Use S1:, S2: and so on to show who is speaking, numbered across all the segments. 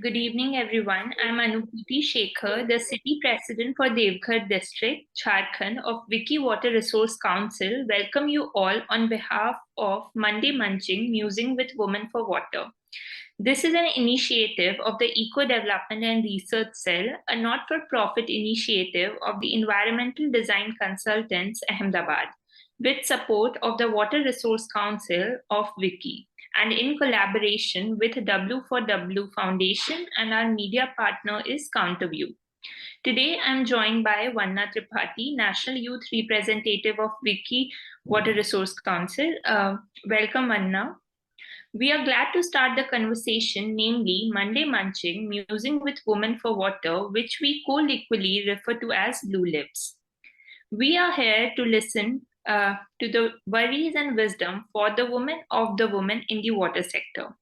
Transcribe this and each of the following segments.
S1: Good evening, everyone. I'm Anupati Shekhar, the City President for Devghar District, Jharkhand of Wiki Water Resource Council. Welcome you all on behalf of Monday Munching, Musing with Women for Water. This is an initiative of the Eco Development and Research Cell, a not-for-profit initiative of the Environmental Design Consultants, Ahmedabad, with support of the Water Resource Council of Wiki, and in collaboration with W4W Foundation, and our media partner is Counterview. Today, I'm joined by Vanna Tripathi, National Youth Representative of Wiki Water Resource Council. Welcome, Vanna. We are glad to start the conversation, namely Monday Munching, Musing with Women for Water, which we colloquially refer to as Blue Lips. We are here to listen to the worries and wisdom for the women of the women in the water sector.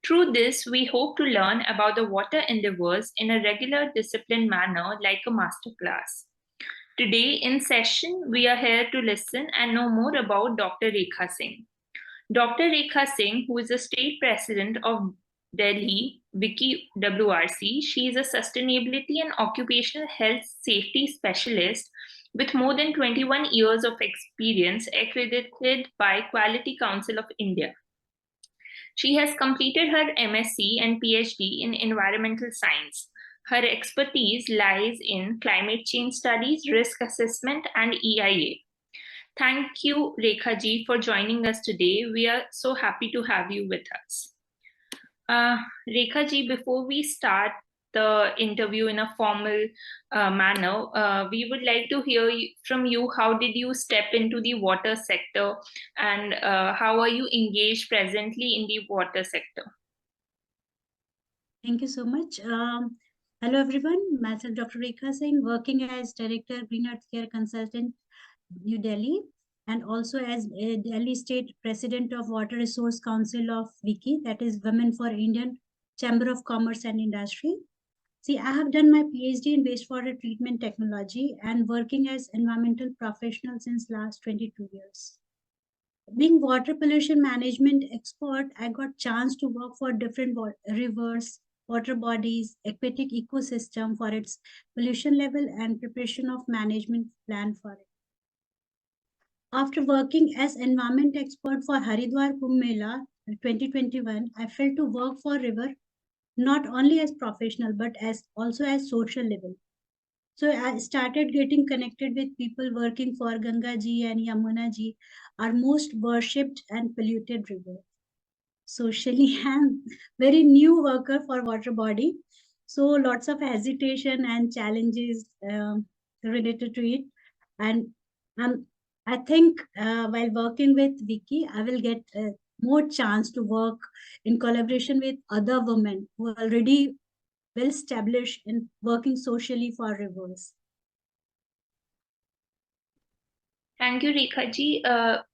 S1: Through this, we hope to learn about the water endeavours in a regular disciplined manner like a masterclass. Today in session, we are here to listen and know more about Dr. Rekha Singh. Dr. Rekha Singh, who is the state president of Delhi Wiki WRC, she is a sustainability and occupational health safety specialist with more than 21 years of experience accredited by Quality Council of India. She has completed her MSc and PhD in environmental science. Her expertise lies in climate change studies, risk assessment, and EIA. Thank you, Rekha ji, for joining us today. We are so happy to have you with us. Rekha ji, before we start the interview in a formal manner, we would like to hear from you. How did you step into the water sector, and how are you engaged presently in the water sector?
S2: Thank you so much. Hello, everyone. Myself, Dr. Rekha Singh, working as Director, Green Earth Care Consultant, New Delhi, and also as a Delhi State President of Water Resource Council of WICI, that is Women for Indian Chamber of Commerce and Industry. See, I have done my PhD in wastewater treatment technology and working as environmental professional since last 22 years. Being water pollution management expert, I got chance to work for different rivers, water bodies, aquatic ecosystem for its pollution level and preparation of management plan for it. After working as environment expert for Haridwar Kumbh Mela 2021, I felt to work for river not only as professional but as also as social level. So I started getting connected with people working for Ganga ji and Yamuna ji, our most worshipped and polluted river. Socially, I'm very new worker for water body. So lots of hesitation and challenges related to it. And I think while working with Wiki, I will get more chance to work in collaboration with other women who are already well established in working socially for rivers.
S1: Thank you, Rekha ji.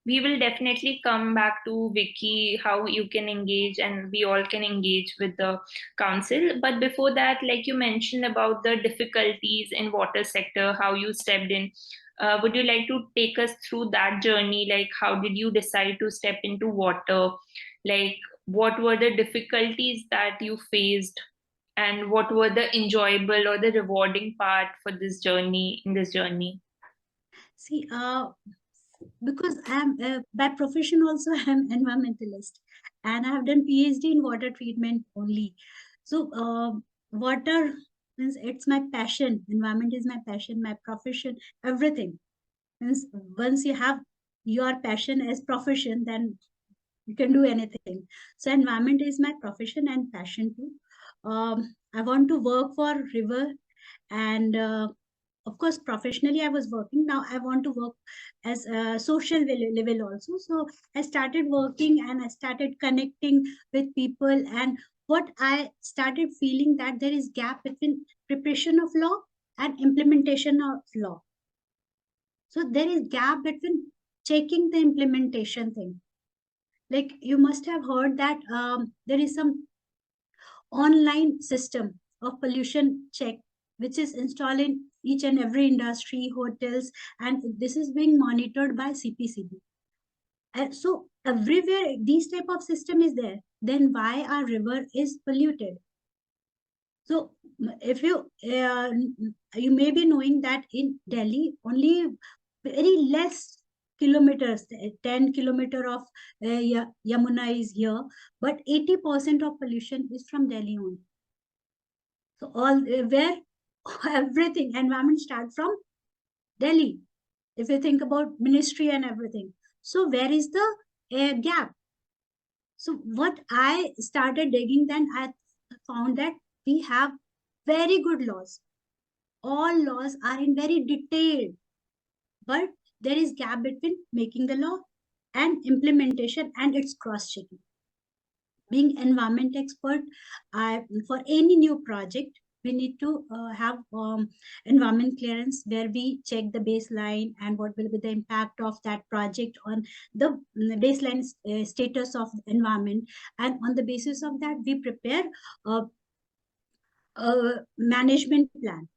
S1: We will definitely come back to Wiki, how you can engage and we all can engage with the council. But before that, like you mentioned about the difficulties in water sector, how you stepped in. Would you like to take us through that journey? Like, how did you decide to step into water? Like, what were the difficulties that you faced? And what were the enjoyable or the rewarding part for this journey, in this journey?
S2: See, because I'm by profession also I'm environmentalist, and I have done PhD in water treatment only. So water means it's my passion. Environment is my passion, my profession, everything. Means once you have your passion as profession, then you can do anything. So environment is my profession and passion too. I want to work for river, and of course professionally I was working. Now I want to work as a social level also. So I started working and I started connecting with people, and what I started feeling that there is gap between preparation of law and implementation of law. So there is gap between checking the implementation thing. Like you must have heard that there is some online system of pollution check which is installed in each and every industry, hotels, and this is being monitored by CPCB. And so everywhere these type of system is there, then why our river is polluted? So if you may be knowing that in Delhi only very less kilometers, 10 kilometer of Yamuna is here, but 80% of pollution is from Delhi only. So all where everything environment start from Delhi. If you think about ministry and everything, so where is the gap? So what I started digging, then I found that we have very good laws. All laws are in very detailed, but there is gap between making the law and implementation and its cross checking. Being environment expert, for any new project we need to have environment clearance where we check the baseline and what will be the impact of that project on the baseline status of the environment, and on the basis of that we prepare a, a management plan.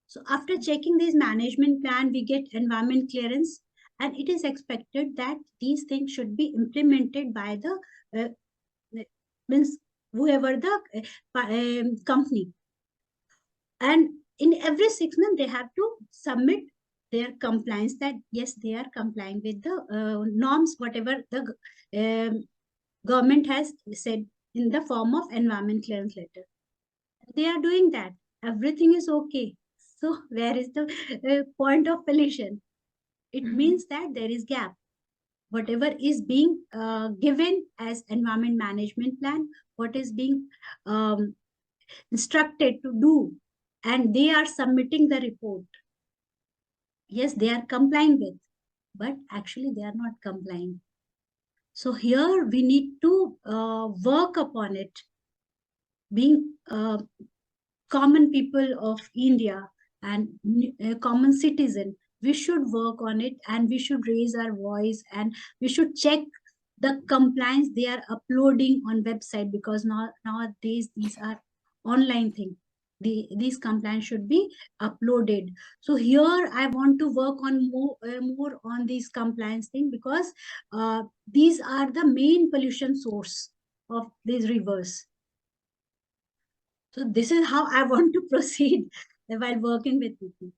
S2: So after checking this management plan, we get environment clearance, and it is expected that these things should be implemented by the means whoever the company. And in every 6 months, they have to submit their compliance that yes, they are complying with the norms, whatever the government has said in the form of environment clearance letter. They are doing that. Everything is okay. So where is the point of pollution? It means that there is gap. Whatever is being given as environment management plan, what is being instructed to do, and they are submitting the report. Yes, they are complying with, but actually they are not complying. So here we need to work upon it. Being common people of India and common citizen, we should work on it and we should raise our voice and we should check the compliance they are uploading on website, because nowadays these are online thing. These compliance should be uploaded. So here I want to work on more on these compliance thing, because these are the main pollution source of these rivers. So this is how I want to proceed while working with people.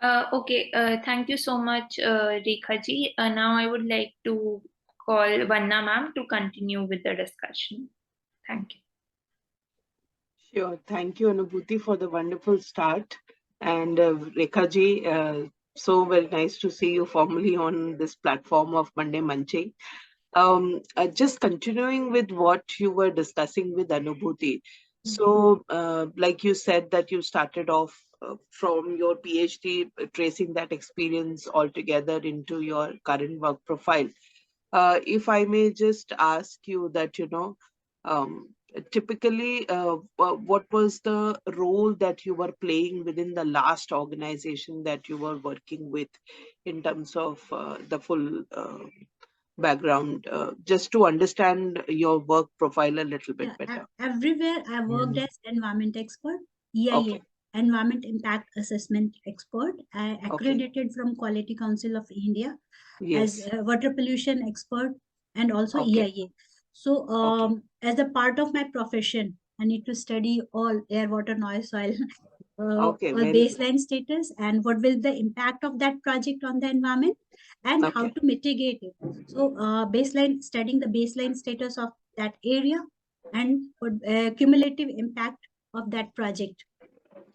S1: Okay, thank you so much, Rekha ji. Now I would like to call Vanna ma'am to continue with the discussion. Thank you.
S3: Sure. Thank you, Anubhuti, for the wonderful start. And Rekha ji, so very nice to see you formally on this platform of Monday Munching. Just continuing with what you were discussing with Anubhuti. So, like you said, that you started off from your PhD, tracing that experience altogether into your current work profile. If I may just ask you that, typically, what was the role that you were playing within the last organization that you were working with in terms of the full background, just to understand your work profile a little bit better?
S2: Everywhere I worked as environment expert, EIA,
S3: Okay.
S2: Environment Impact Assessment Expert. I
S3: Okay.
S2: accredited from Quality Council of India as
S3: Yes.
S2: a water pollution expert and also
S3: Okay.
S2: EIA. So
S3: Okay.
S2: as a part of my profession, I need to study all air, water, noise, soil,
S3: Okay.
S2: all
S3: Very good.
S2: baseline status and what will the impact of that project on the environment and how
S3: Okay.
S2: to mitigate it. So baseline, studying the baseline status of that area and cumulative impact of that project.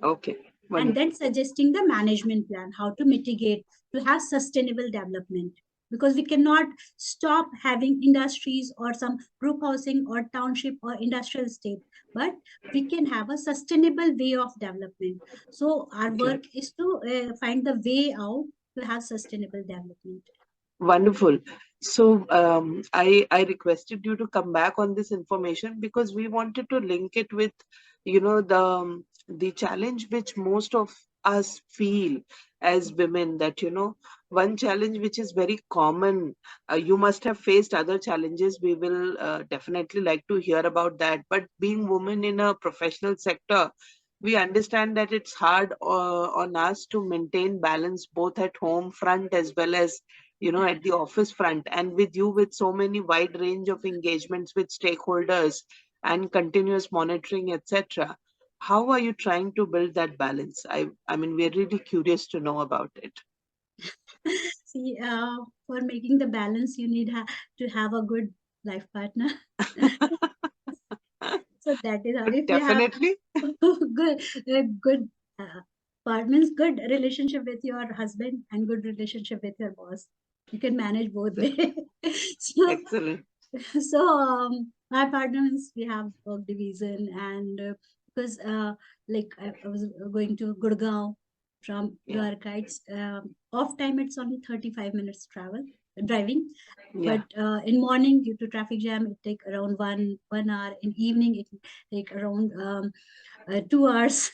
S3: Okay.
S2: And
S3: Wonderful.
S2: then suggesting the management plan, how to mitigate, to have sustainable development. Because we cannot stop having industries or some group housing or township or industrial estate, but we can have a sustainable way of development. So our
S3: Okay.
S2: work is to find the way out to have sustainable development.
S3: Wonderful. So I requested you to come back on this information because we wanted to link it with, the challenge which most of us feel as women, that one challenge which is very common. You must have faced other challenges. We will definitely like to hear about that. But being women in a professional sector, we understand that it's hard on us to maintain balance both at home front as well as at the office front. And with you, with so many wide range of engagements with stakeholders, and continuous monitoring, etc. How are you trying to build that balance? I mean, we're really curious to know about it.
S2: See, for making the balance, you need to have a good life partner. So that is how, if you have
S3: Definitely.
S2: good, good means good relationship with your husband and good relationship with your boss, you can manage both way. So,
S3: Excellent.
S2: so my partner means we have work division, and because like I was going to Gurgaon from
S3: Yeah.
S2: Dwarka, it's off time, it's only 35 minutes driving,
S3: Yeah.
S2: but in morning due to traffic jam it take around one hour, in evening it take around 2 hours.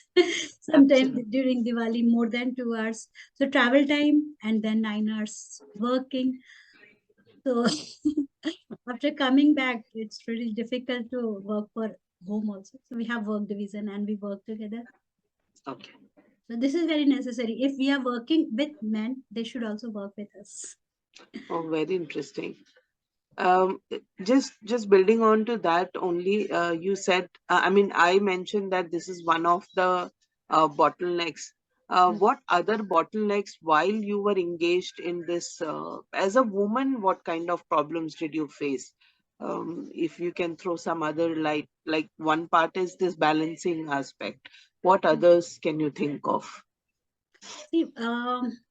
S2: Sometimes
S3: Absolutely.
S2: during Diwali more than 2 hours, so travel time and then 9 hours working. So after coming back, it's really difficult to work for home also. So we have work division and we work together.
S3: Okay.
S2: So this is very necessary. If we are working with men, they should also work with us.
S3: Oh, very interesting. Um, just building on to that only, you said, I mean, I mentioned that this is one of the bottlenecks. What other bottlenecks while you were engaged in this, as a woman, what kind of problems did you face? If you can throw some other light, like one part is this balancing aspect. What others can you think of?
S2: See,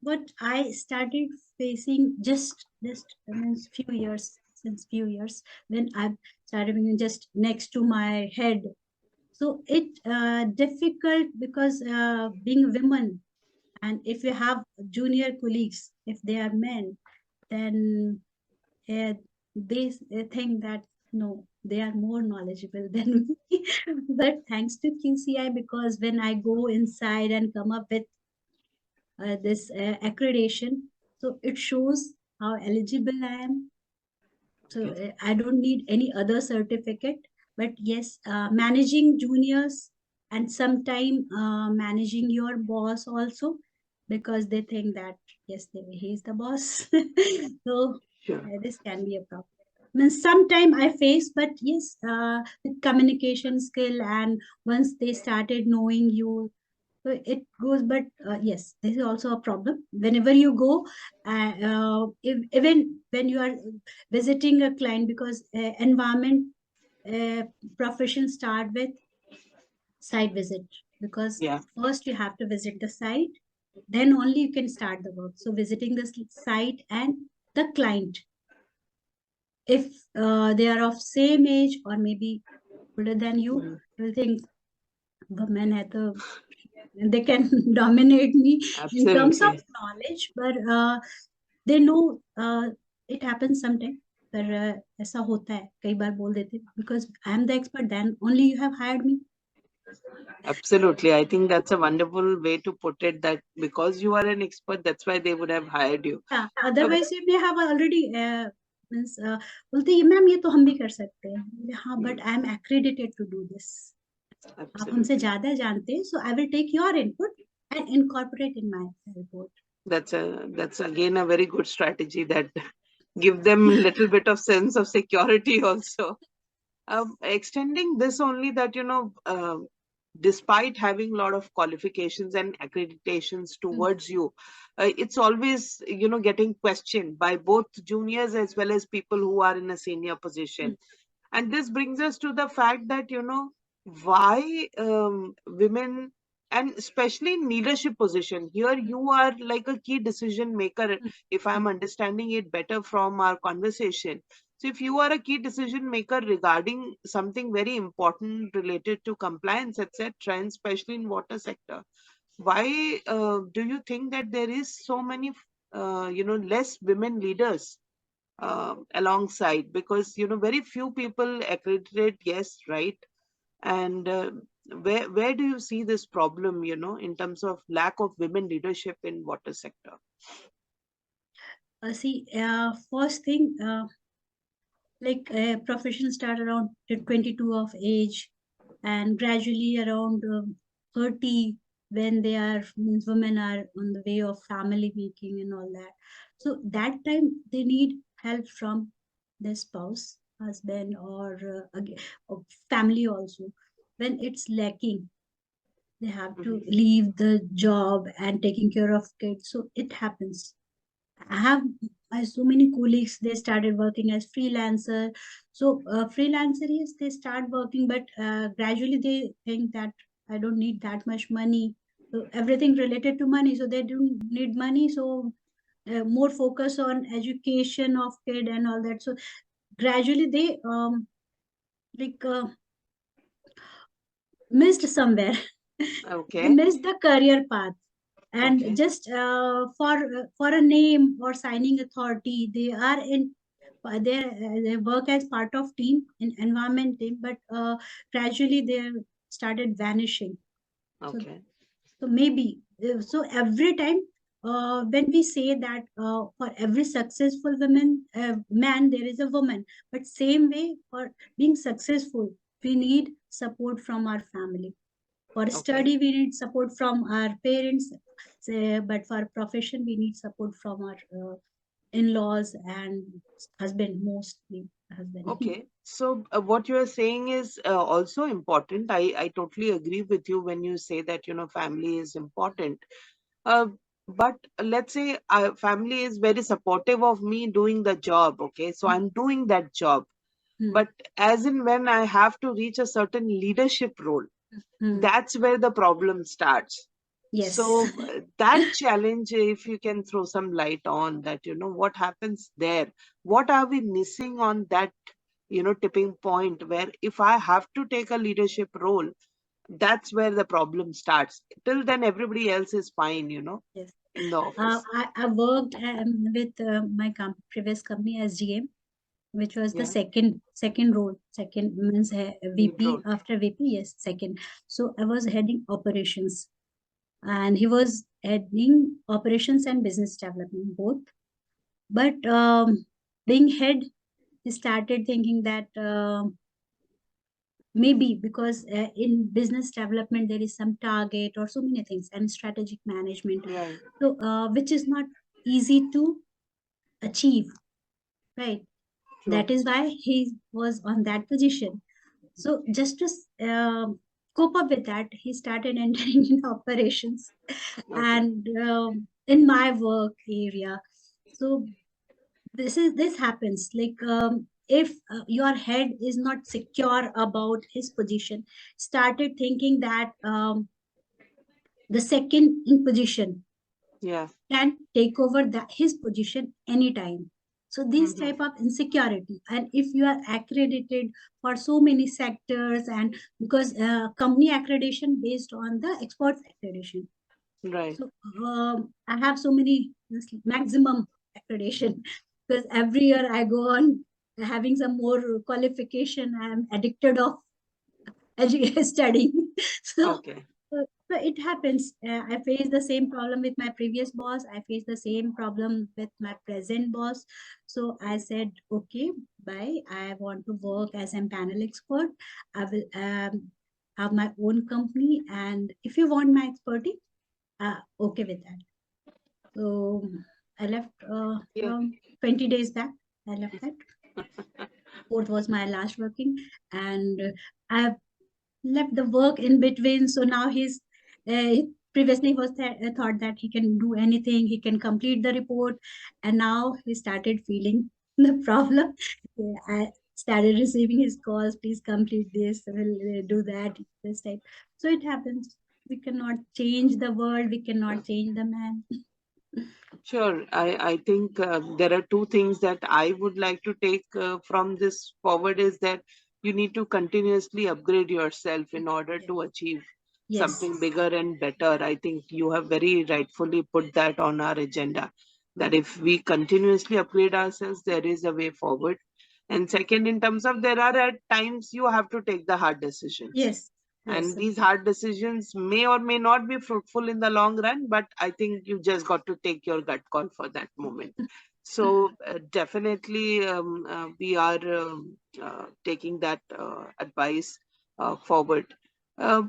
S2: what I started facing just means few years, since few years, when I started being just next to my head. So it difficult because being a woman, and if you have junior colleagues, if they are men, then uh, they think that no, they are more knowledgeable than me. But thanks to QCI, because when I go inside and come up with this accreditation, so it shows how eligible I am. So
S3: Okay.
S2: I don't need any other certificate. But yes, managing juniors and sometime managing your boss also, because they think that yes, he's the boss. So
S3: Sure.
S2: this can be a problem. I mean, sometime I face, but yes, with communication skill, and once they started knowing you, so it goes. But yes, this is also a problem whenever you go, even when you are visiting a client, because environment uh, profession start with site visit, because
S3: Yeah.
S2: first you have to visit the site, then only you can start the work. So visiting the site and the client, if they are of same age or maybe older than you,
S3: Mm.
S2: you will think women hai to they can dominate me in terms of
S3: Absolutely.
S2: knowledge, but they know it happens sometime. पर ऐसा होता है, कई बार बोल देते, because I am the expert, then only you have hired me.
S3: Absolutely. I think that's a wonderful way to put it, that because you are an expert, that's why they would have hired you.
S2: Yeah, otherwise you may have already means बोलते ये ma'am ये तो हम भी कर सकते हैं. बोले, हाँ, but I am accredited to do this. आप हमसे
S3: Absolutely.
S2: ज्यादा जानते हैं, so I will take your input and incorporate in my report.
S3: That's again a very good strategy, that give them a little bit of sense of security also. Extending this only, that despite having a lot of qualifications and accreditations towards you, it's always getting questioned by both juniors as well as people who are in a senior position. And this brings us to the fact that why women, and especially in leadership position, here you are like a key decision maker, if I'm understanding it better from our conversation. So if you are a key decision maker regarding something very important related to compliance, etc., and especially in water sector, why do you think that there is so many less women leaders alongside? Because very few people accredited, yes, right? And where do you see this problem, in terms of lack of women leadership in water sector?
S2: See, first thing, like profession start around 22 of age, and gradually around 30, when they are, means women are on the way of family making and all that. So that time they need help from their spouse. husband or family also, when it's lacking, they have to leave the job and taking care of kids. So it happens. I have so many colleagues, they started working as freelancer. So freelancer is they start working, but gradually they think that I don't need that much money. So everything related to money. So they don't need money. So more focus on education of kid and all that. So gradually they like missed somewhere. They
S3: Okay.
S2: missed the career path. And
S3: Okay.
S2: just for a name or signing authority, they are in they work as part of team in environment team, but gradually they started vanishing. So
S3: Okay.
S2: so maybe so every time when we say that for every successful woman man there is a woman, but same way for being successful we need support from our family. For
S3: Okay.
S2: study, we need support from our parents, say, but for profession, we need support from our in-laws and husband, mostly husband.
S3: Okay. So what you are saying is also important. I totally agree with you when you say that, family is important. Uh, but let's say family is very supportive of me doing the job. Okay. So I'm doing that job.
S2: Hmm.
S3: But as in when I have to reach a certain leadership role,
S2: Hmm.
S3: that's where the problem starts.
S2: Yes.
S3: So that challenge, if you can throw some light on that, what happens there? What are we missing on that, tipping point where if I have to take a leadership role, that's where the problem starts. Till then, everybody else is fine,
S2: Yes.
S3: in the office.
S2: I worked with my previous company as GM, which was the
S3: Yeah,
S2: second role. Second means
S3: lead
S2: VP
S3: role.
S2: after VP. Yes, second. So I was heading operations, and he was heading operations and business development both. But being head, he started thinking that maybe because in business development there is some target or so many things and strategic management,
S3: Right.
S2: so which is not easy to achieve, right?
S3: True.
S2: That is why he was on that position. So just to cope up with that, he started entering in operations
S3: Okay.
S2: and in my work area. So this happens like if your head is not secure about his position, started thinking that the second in position
S3: Yeah.
S2: can take over his position anytime. So this
S3: Hmm.
S2: type of insecurity, and if you are accredited for so many sectors, and because company accreditation based on the exports accreditation.
S3: Right.
S2: So I have so many maximum accreditation because every year I go on having some more qualification. I'm addicted of studying. So,
S3: Okay.
S2: so it happens. I face the same problem with my previous boss. I face the same problem with my present boss. So I said, okay, bye. I want to work as a panel expert. I will have my own company, and if you want my expertise, okay with that. So I left
S3: Yeah.
S2: around 20 days back. I left that. Fourth was my last working, and I left the work in between. So now previously was thought that he can do anything, he can complete the report, and now he started feeling the problem. I started receiving his calls, please complete this, will do that, this type. So it happens. We cannot change the world, we cannot change the man.
S3: Sure. I think there are two things that I would like to take from this forward is that you need to continuously upgrade yourself in order
S2: Yes.
S3: to achieve
S2: Yes.
S3: something bigger and better. I think you have very rightfully put that on our agenda, that if we continuously upgrade ourselves, there is a way forward. And second, in terms of there are at times you have to take the hard decisions,
S2: Yes.
S3: and
S2: Yes.
S3: these hard decisions may or may not be fruitful in the long run, but I think you just got to take your gut call for that moment. So definitely we are taking that advice forward. uh,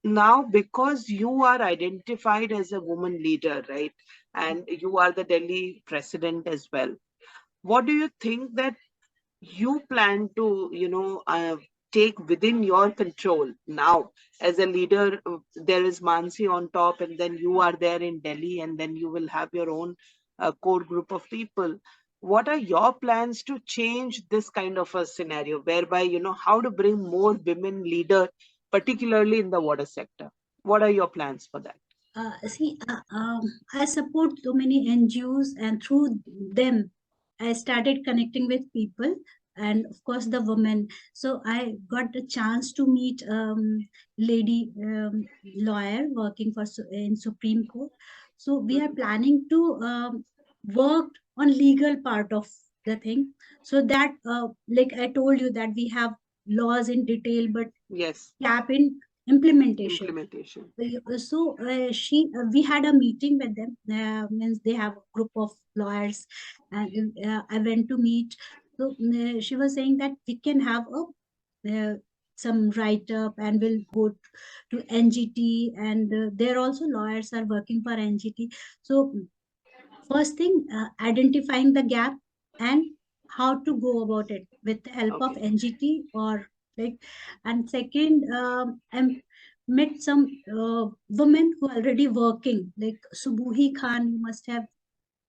S3: Now, because you are identified as a woman leader, right, and you are the Delhi president as well, what do you think that you plan to, take within your control now as a leader? There is Mansi on top, and then you are there in Delhi, and then you will have your own core group of people. What are your plans to change this kind of a scenario, whereby, how to bring more women leader, particularly in the water sector? What are your plans for that?
S2: I support so many NGOs, and through them, I started connecting with people, and of course the women. So I got the chance to meet lady lawyer working for in Supreme Court. So we are planning to work on legal part of the thing, so that like I told you that we have laws in detail, but
S3: Yes,
S2: gap in implementation.
S3: implementation.
S2: So we had a meeting with them. Means they have a group of lawyers, and I went to meet. So she was saying that we can have some write up, and we'll go to NGT, and there also lawyers are working for NGT. So first thing, identifying the gap and how to go about it with the help of
S3: Okay.
S2: NGT, or like. And second, I met some women who are already working, like Subuhi Khan. You must have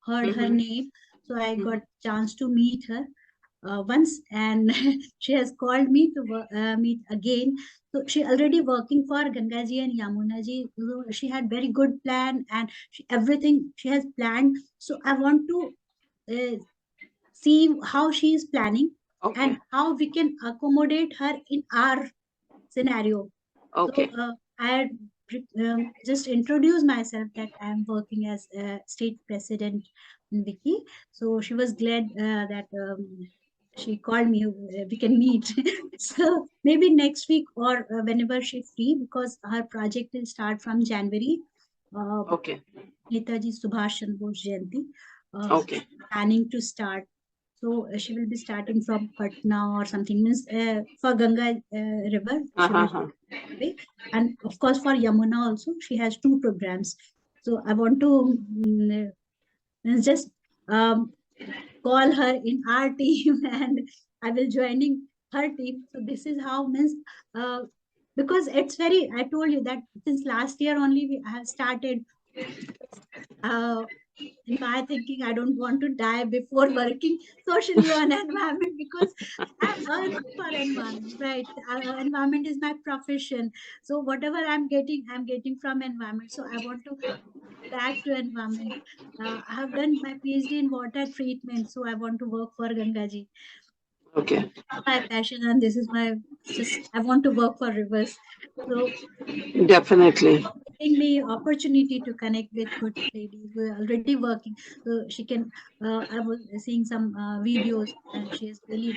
S2: heard her
S3: Mm-hmm.
S2: name. So I
S3: Mm-hmm.
S2: got chance to meet her once, and she has called me to meet again. So she already working for Gangaji and Yamunaji. So she had very good plan, and everything she has planned. So I want to see how she is planning, and
S3: Okay.
S2: how we can accommodate her in our scenario. So
S3: Okay.
S2: I had just introduced myself that I am working as a state president in Vicky. So she was glad that she called me. We can meet. So maybe next week, or whenever she's free, because her project will start from January. Uh,
S3: Okay.
S2: Netaji Subhash Chandra Bose Jayanti.
S3: Okay.
S2: Planning to start. So she will be starting from Patna or something. Means for Ganga River, she will
S3: Uh-huh.
S2: way. And of course, for Yamuna also, she has two programs. So I want to just call her in our team, and I will joining her team. So this is how means uh, because it's very. I told you that since last year only we have started. Uh, in my thinking, I don't want to die before working socially on environment, because I'm earning for environment, right? Environment is my profession. So whatever I'm getting from environment. So I want to back to environment. I have done my PhD in water treatment, so I want to work for Gangaji.
S3: Okay.
S2: My passion, and this is my just I want to work for rivers. So
S3: Definitely.
S2: giving me opportunity to connect with good ladies who are already working. So she can. I was seeing some videos, and she is really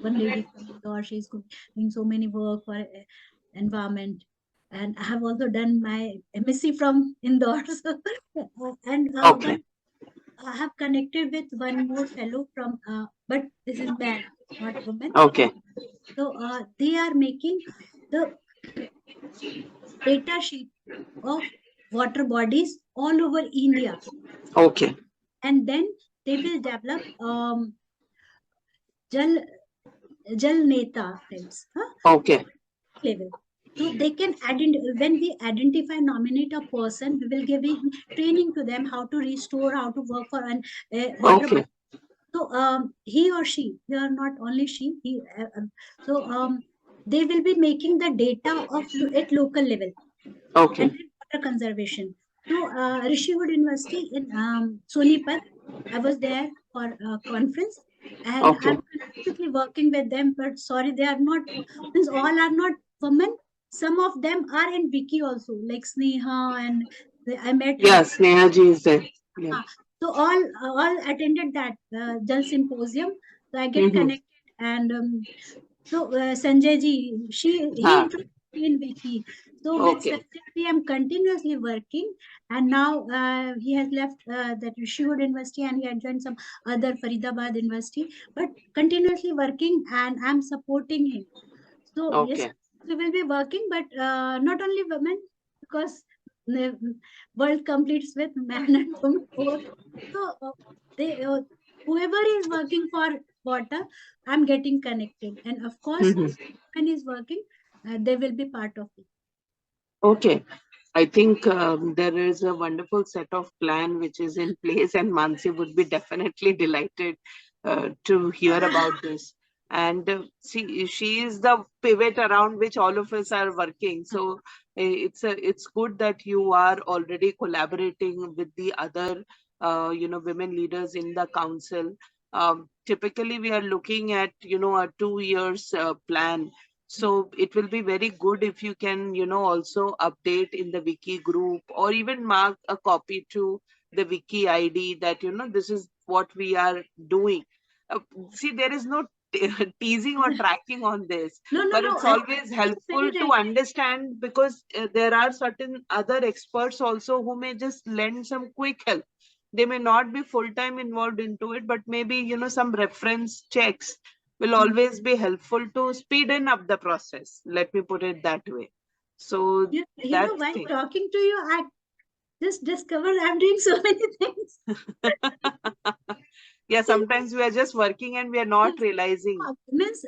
S2: one lady from Indore. She's doing so many work for environment, and I have also done my MSc from Indore. So, and
S3: Okay.
S2: one I have connected with one more fellow from, but this is man, not woman.
S3: Okay.
S2: So they are making the data sheet of water bodies all over India,
S3: Okay.
S2: and then they will develop jal jal neta types, huh?
S3: Okay.
S2: Level. So they can when we identify nominate a person, we will give training to them how to restore, how to work for an water
S3: Okay.
S2: body. So he or she, they are not only she, he. So they will be making the data of at local level, and
S3: Okay.
S2: then water conservation. So, Rishihood University in Sonipat, I was there for a conference, and
S3: Okay.
S2: I'm continuously working with them. But sorry, they are not, means all are not women. Some of them are in Wiki also, like Sneha, and I met.
S3: Yes, Sneha ji is there. Yeah.
S2: So all attended that Jal symposium. So I get
S3: Mm-hmm.
S2: connected, and so Sanjay ji, he
S3: Ah.
S2: introduced me in Wiki. So with
S3: Okay.
S2: Sanjay ji, I'm continuously working, and now he has left that Rishihood University, and he had joined some other Faridabad University. But continuously working, and I'm supporting him. So yes,
S3: Okay.
S2: we will be working, but not only women, because the world completes with man and woman both. So they whoever is working for water, I'm getting connected. And of course, when is working, they will be part of it.
S3: Okay. I think there is a wonderful set of plan which is in place, and Mansi would be definitely delighted to hear about this. And see, she is the pivot around which all of us are working. So it's good that you are already collaborating with the other, women leaders in the council. Typically, we are looking at, a 2 years plan. So it will be very good if you can, also update in the wiki group or even mark a copy to the wiki ID that, this is what we are doing. See, there is no teasing or tracking on this,
S2: No,
S3: but it's always helpful to understand, because there are certain other experts also who may just lend some quick help. They may not be full-time involved into it, but maybe, some reference checks will always be helpful to speeden up the process. Let me put it that way. So
S2: while talking to you, I just discovered I'm doing so many things.
S3: Yeah, sometimes we are just working and we are not realizing.
S2: Means,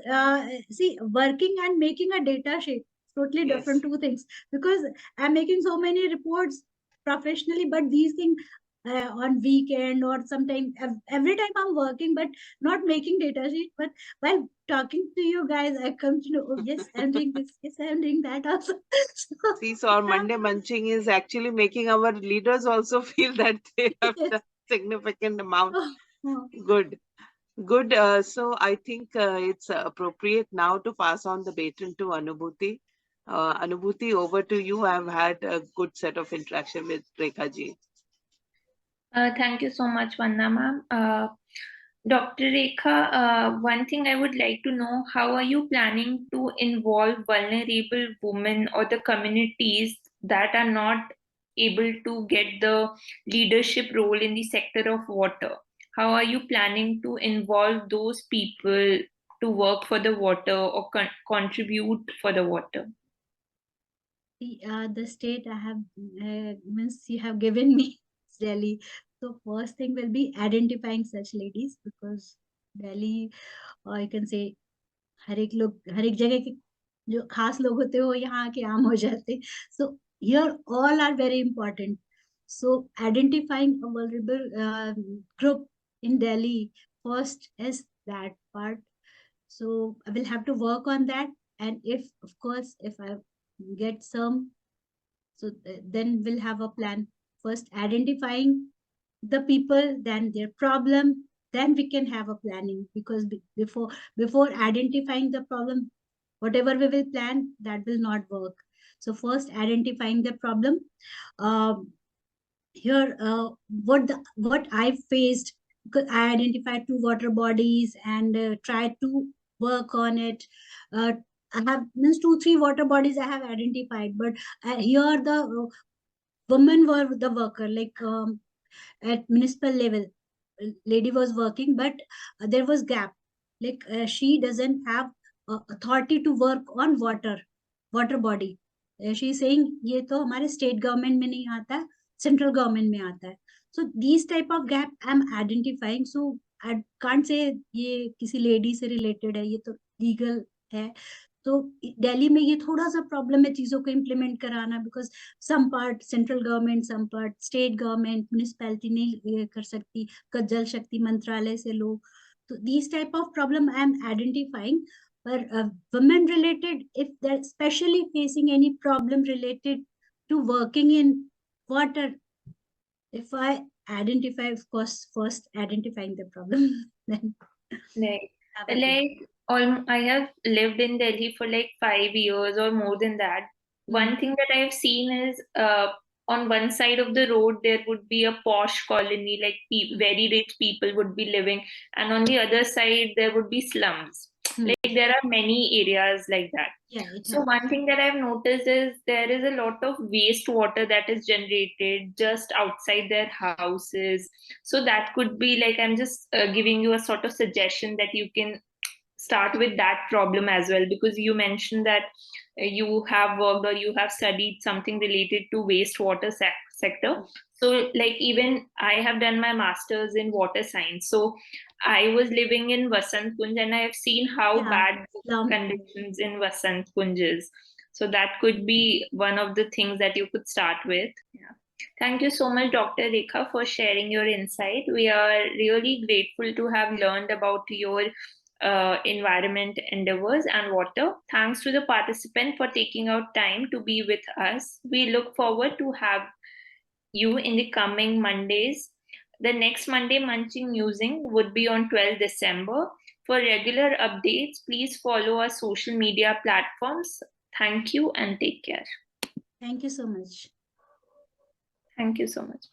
S2: see, working and making a data sheet, totally different two things. Because I'm making so many reports professionally, but these things on weekend or sometime, every time I'm working, but not making data sheet. But while talking to you guys, I come to know, oh, yes, I'm doing this, yes, I'm doing that also.
S3: See, so our Monday Munching is actually making our leaders also feel that they have the significant amount. Good. Good. So I think it's appropriate now to pass on the baton to Anubhuti. Anubhuti, over to you. I've had a good set of interaction with Rekha ji.
S1: Thank you so much, Vanna ma'am. Dr. Rekha, one thing I would like to know, how are you planning to involve vulnerable women or the communities that are not able to get the leadership role in the sector of water? How are you planning to involve those people to work for the water or contribute for the water?
S2: The state I have, means you have given me, Delhi. So first thing will be identifying such ladies, because Delhi, I can say, हर एक जगह के जो खास लोग होते हो यहाँ के आम हो जाते. So here all are very important. So identifying a vulnerable group in Delhi first is that part. So I will have to work on that. And if, of course, if I get some, so then we'll have a plan. First identifying the people, then their problem, then we can have a planning. Because before identifying the problem, whatever we will plan, that will not work. So first identifying the problem. Here, what I faced, because I identified 2 water bodies and tried to work on it. I have, means 2-3 water bodies I have identified, but here the women were the worker, like at municipal level, lady was working, but there was gap. Like she doesn't have authority to work on water body. She is saying ये तो हमारे state government में नहीं आता है, central government में आता है. So these type of gap I'm identifying. So I can't say ये किसी lady से related है, ये तो legal है. तो दिल्ली में ये थोड़ा सा प्रॉब्लम है चीजों को इम्प्लीमेंट कराना, because some part central government, some part state government, municipality नहीं कर सकती, जल शक्ति मंत्रालय से लो. तो these type of problem I am identifying. But women related, if they're especially facing any problem related to working in water, if I identify, of course, first identifying the problem, then
S1: I have lived in Delhi for like 5 years or more than that. One thing that I've seen is on one side of the road there would be a posh colony, like very rich people would be living, and on the other side there would be slums. Like there are many areas like that. So one thing that I've noticed is there is a lot of wastewater that is generated just outside their houses. So that could be like, I'm just giving you a sort of suggestion that you can start with that problem as well, because you mentioned that you have worked or you have studied something related to wastewater sector. So like even I have done my master's in water science. So I was living in Vasant Kunj and I have seen how
S2: Yeah,
S1: bad the
S2: slum.
S1: conditions in Vasant Kunj is. So that could be one of the things that you could start with. Yeah. Thank you so much, Dr. Rekha, for sharing your insight. We are really grateful to have learned about your environment endeavors and water. Thanks to the participant for taking out time to be with us. We look forward to have you in the coming Mondays. The next Monday Munching Musing would be on 12 December. For regular updates, please follow our social media platforms. Thank you and take care.
S2: Thank you so much.
S1: Thank you so much.